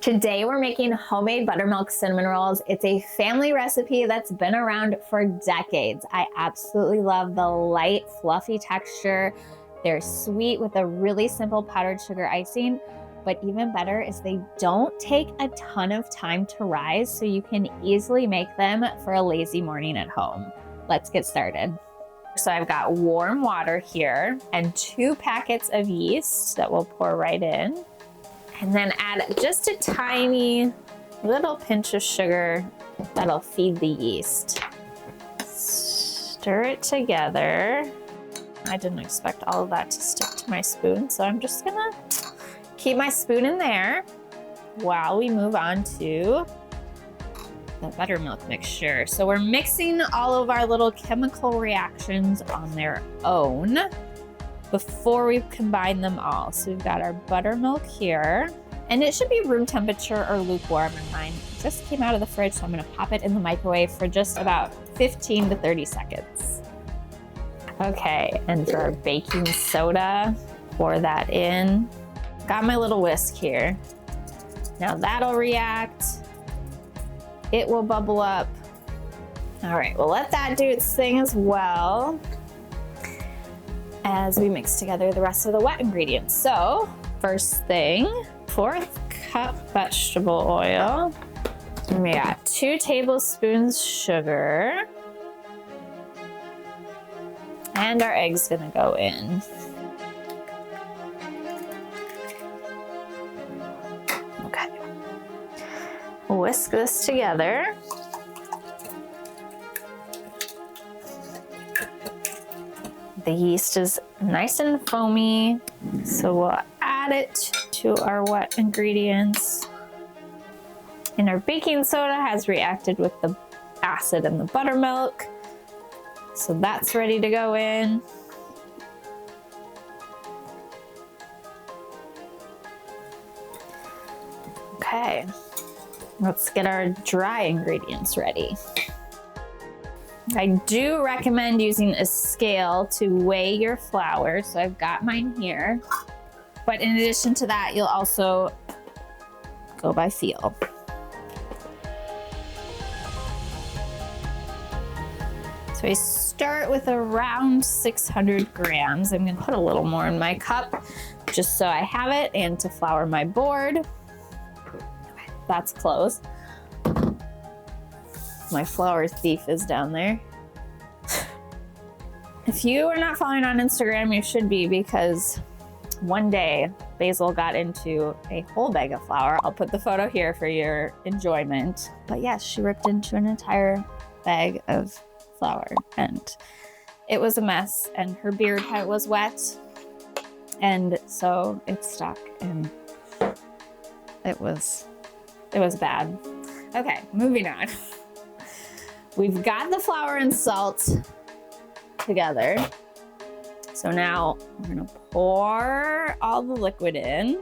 Today we're making homemade buttermilk cinnamon rolls. It's a family recipe that's been around for decades. I absolutely love the light, fluffy texture. They're sweet with a really simple powdered sugar icing, but even better is they don't take a ton of time to rise, so you can easily make them for a lazy morning at home. Let's get started. So I've got warm water here and 2 packets of yeast that we'll pour right in. And then add just a tiny little pinch of sugar that'll feed the yeast. Stir it together. I didn't expect all of that to stick to my spoon, so I'm just gonna keep my spoon in there while we move on to the buttermilk mixture. So we're mixing all of our little chemical reactions on their own before we combine them all. So we've got our buttermilk here, and it should be room temperature or lukewarm in mine. It just came out of the fridge, so I'm gonna pop it in the microwave for just about 15 to 30 seconds. Okay, and for our baking soda, pour that in. Got my little whisk here. Now that'll react. It will bubble up. All right, we'll let that do its thing as well as we mix together the rest of the wet ingredients. So first thing, 1/4 cup vegetable oil. And we got 2 tablespoons sugar. And our egg's gonna go in. Okay. Whisk this together. The yeast is nice and foamy, so we'll add it to our wet ingredients. And our baking soda has reacted with the acid in the buttermilk, so that's ready to go in. Okay, let's get our dry ingredients ready. I do recommend using a scale to weigh your flour, so I've got mine here. But in addition to that, you'll also go by feel. So I start with around 600 grams. I'm gonna put a little more in my cup just so I have it and to flour my board. Okay, that's close. My flour thief is down there. If you are not following on Instagram, you should be, because one day Basil got into a whole bag of flour. I'll put the photo here for your enjoyment. But yes, she ripped into an entire bag of flour and it was a mess, and her beard was wet, and so it stuck and it was bad. Okay, moving on. We've got the flour and salt together. So now we're gonna pour all the liquid in.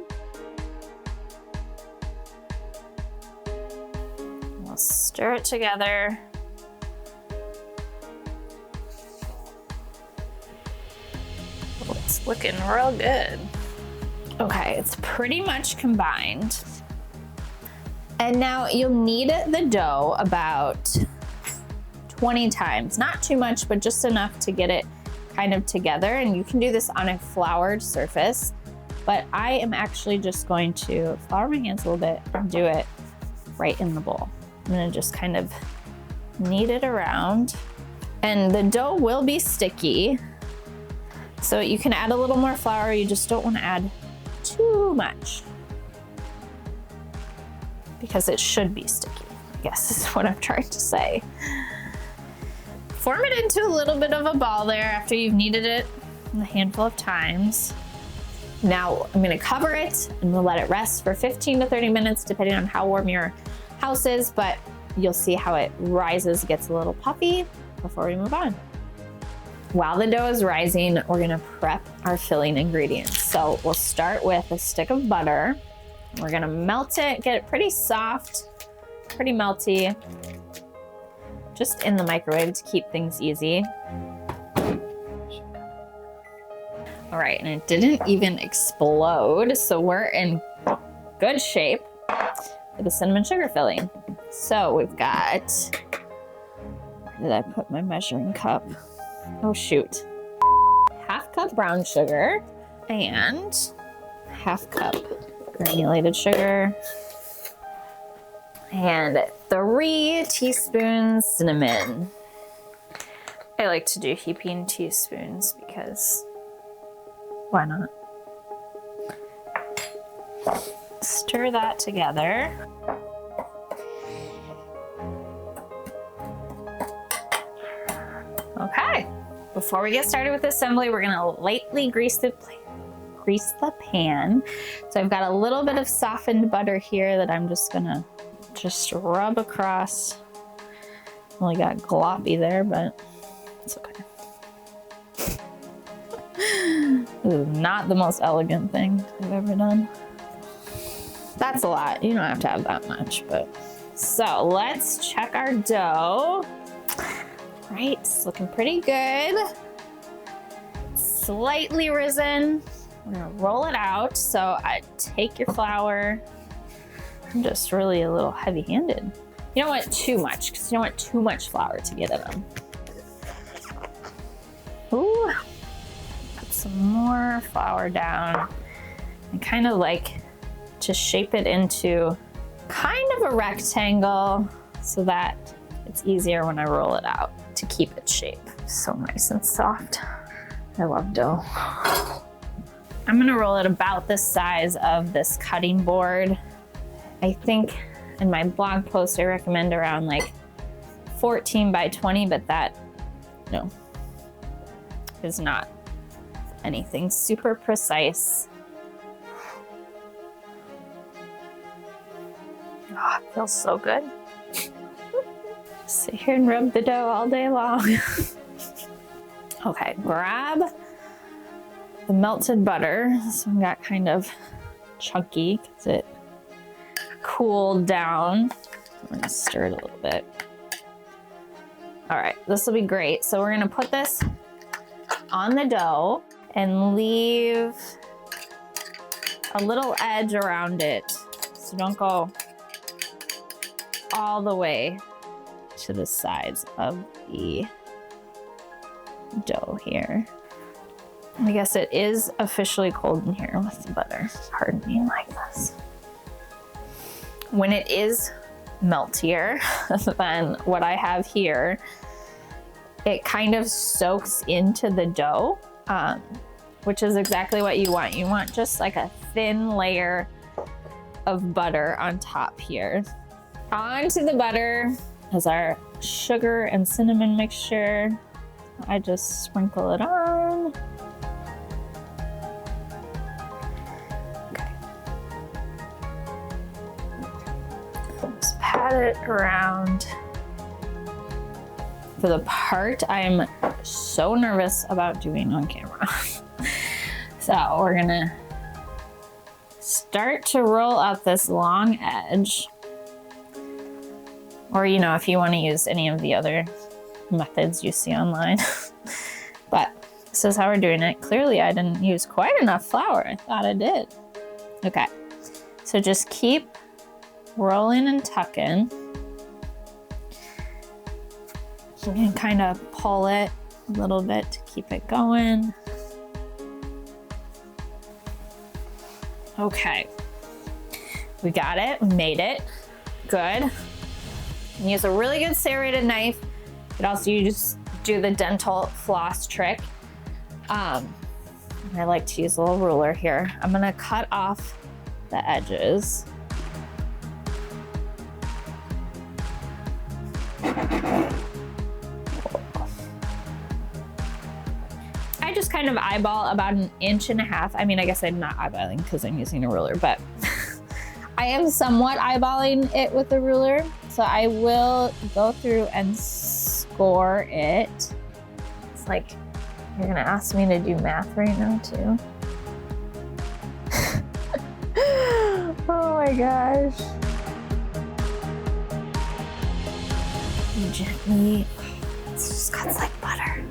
We'll stir it together. Oh, it's looking real good. Okay, it's pretty much combined. And now you'll knead the dough about 20 times, not too much, but just enough to get it kind of together. And you can do this on a floured surface, but I am actually just going to flour my hands a little bit and do it right in the bowl. I'm gonna just kind of knead it around. And the dough will be sticky, so you can add a little more flour. You just don't wanna add too much, because it should be sticky, I guess is what I'm trying to say. Form it into a little bit of a ball there after you've kneaded it a handful of times. Now I'm gonna cover it and we'll let it rest for 15 to 30 minutes, depending on how warm your house is, but you'll see how it rises, gets a little puffy before we move on. While the dough is rising, we're gonna prep our filling ingredients. So we'll start with a stick of butter. We're gonna melt it, get it pretty soft, pretty melty, just in the microwave to keep things easy. All right, and it didn't even explode, so we're in good shape. for the cinnamon sugar filling. So we've got, where did I put my measuring cup? Oh shoot. Half cup brown sugar and half cup granulated sugar and 3 teaspoons cinnamon. I like to do heaping teaspoons because why not? Stir that together. Okay, before we get started with the assembly, we're gonna lightly grease the pan. So I've got a little bit of softened butter here that I'm just gonna rub across. Only got gloppy there, but it's okay. This is not the most elegant thing I've ever done. That's a lot. You don't have to have that much, but. So let's check our dough. Right, it's looking pretty good. Slightly risen. We're gonna roll it out. So I take your flour. I'm just really a little heavy-handed. You don't want too much, because you don't want too much flour to get in them. Ooh, put some more flour down. And kind of like to shape it into kind of a rectangle so that it's easier when I roll it out to keep its shape. So nice and soft. I love dough. I'm gonna roll it about the size of this cutting board. I think in my blog post I recommend around like 14 by 20, but that, no, is not anything super precise. Oh, it feels so good. Sit here and rub the dough all day long. Okay, grab the melted butter. This one got kind of chunky because it cooled down. I'm gonna stir it a little bit. All right, this will be great. So we're gonna put this on the dough and leave a little edge around it. So don't go all the way to the sides of the dough here. I guess it is officially cold in here with the butter. Pardon me like this. When it is meltier than what I have here, it kind of soaks into the dough, which is exactly what you want. You want just like a thin layer of butter on top here. Onto the butter is our sugar and cinnamon mixture. I just sprinkle it on. Okay. Just pat it around. For the part I'm so nervous about doing on camera. So we're gonna start to roll out this long edge. Or, you know, if you want to use any of the other methods you see online. But this is how we're doing it. Clearly, I didn't use quite enough flour. I thought I did. Okay, so just keep rolling and tucking. You can kind of pull it a little bit to keep it going. Okay, we got it, we made it. Good. And use a really good serrated knife. You could also do the dental floss trick. I like to use a little ruler here. I'm gonna cut off the edges. I just kind of eyeball about 1.5 inches. I mean, I guess I'm not eyeballing because I'm using a ruler, but I am somewhat eyeballing it with a ruler. So I will go through and score it. It's like, you're gonna ask me to do math right now too. Oh my gosh. You gently, it just cuts like butter.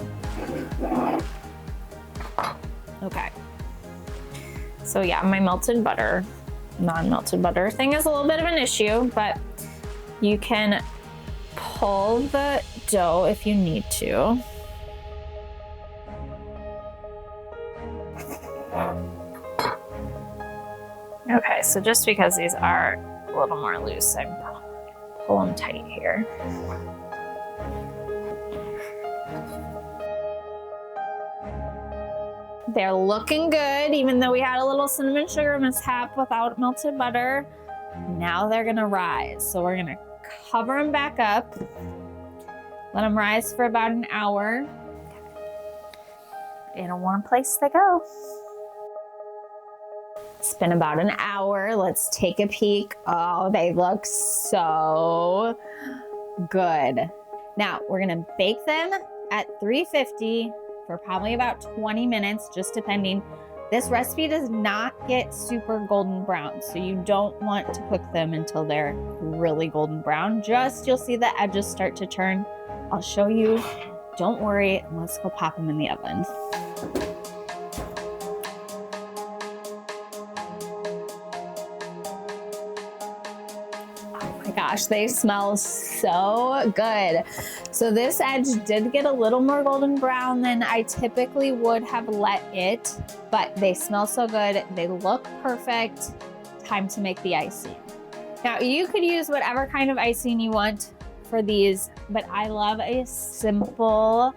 Okay. So yeah, my melted butter non-melted butter thing is a little bit of an issue, but you can pull the dough if you need to. Okay, so just because these are a little more loose, I pull them tight here. They're looking good, even though we had a little cinnamon sugar mishap without melted butter. Now they're gonna rise. So we're gonna cover them back up, let them rise for about an hour. In a warm place they go. It's been about an hour. Let's take a peek. Oh, they look so good. Now we're gonna bake them at 350 for probably about 20 minutes, just depending. This recipe does not get super golden brown, so you don't want to cook them until they're really golden brown. Just, you'll see the edges start to turn. I'll show you. Don't worry, let's go pop them in the oven. Gosh, they smell so good. So this edge did get a little more golden brown than I typically would have let it, but they smell so good. They look perfect. Time to make the icing. Now you could use whatever kind of icing you want for these, but I love a simple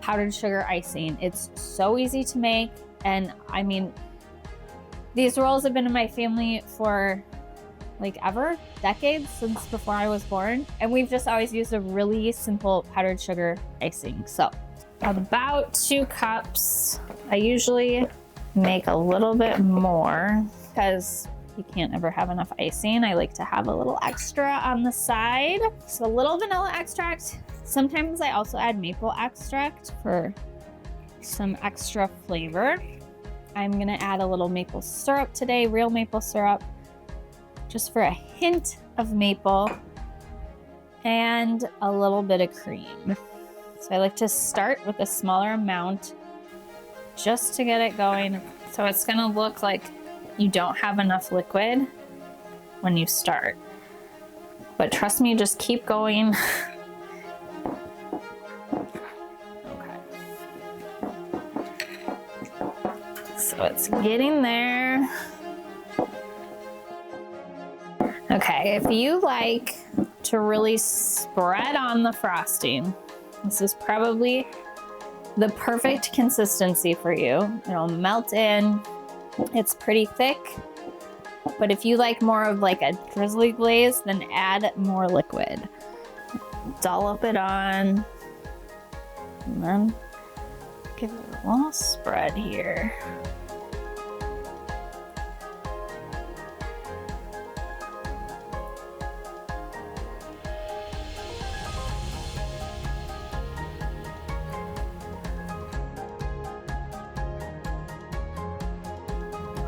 powdered sugar icing. It's so easy to make. And I mean, these rolls have been in my family for like ever, decades, since before I was born. And we've just always used a really simple powdered sugar icing. So about 2 cups. I usually make a little bit more because you can't ever have enough icing. I like to have a little extra on the side. So a little vanilla extract. Sometimes I also add maple extract for some extra flavor. I'm gonna add a little maple syrup today, real maple syrup, just for a hint of maple, and a little bit of cream. So I like to start with a smaller amount just to get it going. So it's gonna look like you don't have enough liquid when you start. But trust me, just keep going. Okay. So it's getting there. Okay, if you like to really spread on the frosting, this is probably the perfect consistency for you. It'll melt in. It's pretty thick, but if you like more of like a drizzly glaze, then add more liquid. Dollop it on, and then give it a little spread here.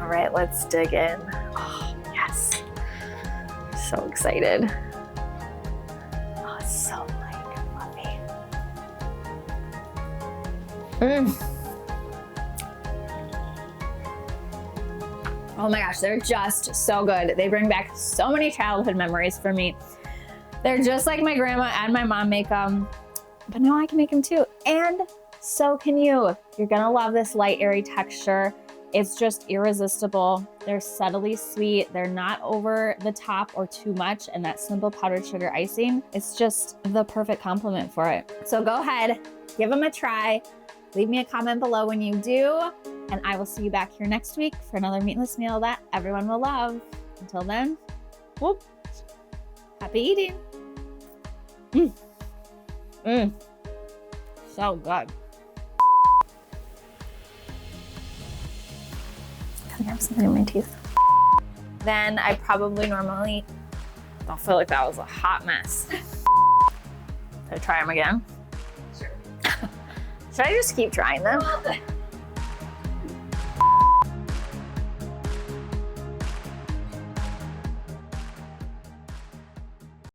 All right, let's dig in. Oh, yes. So excited. Oh, it's so like fluffy. Oh my gosh, they're just so good. They bring back so many childhood memories for me. They're just like my grandma and my mom make them, but now I can make them too. And so can you. You're gonna love this light, airy texture. It's just irresistible. They're subtly sweet. They're not over the top or too much. And that simple powdered sugar icing, it's just the perfect complement for it. So go ahead, give them a try. Leave me a comment below when you do. And I will see you back here next week for another meatless meal that everyone will love. Until then, whoop, happy eating. So good. I have something in my teeth. Then I probably normally don't feel like that was a hot mess. Should I try them again? Sure. Should I just keep trying them? Well,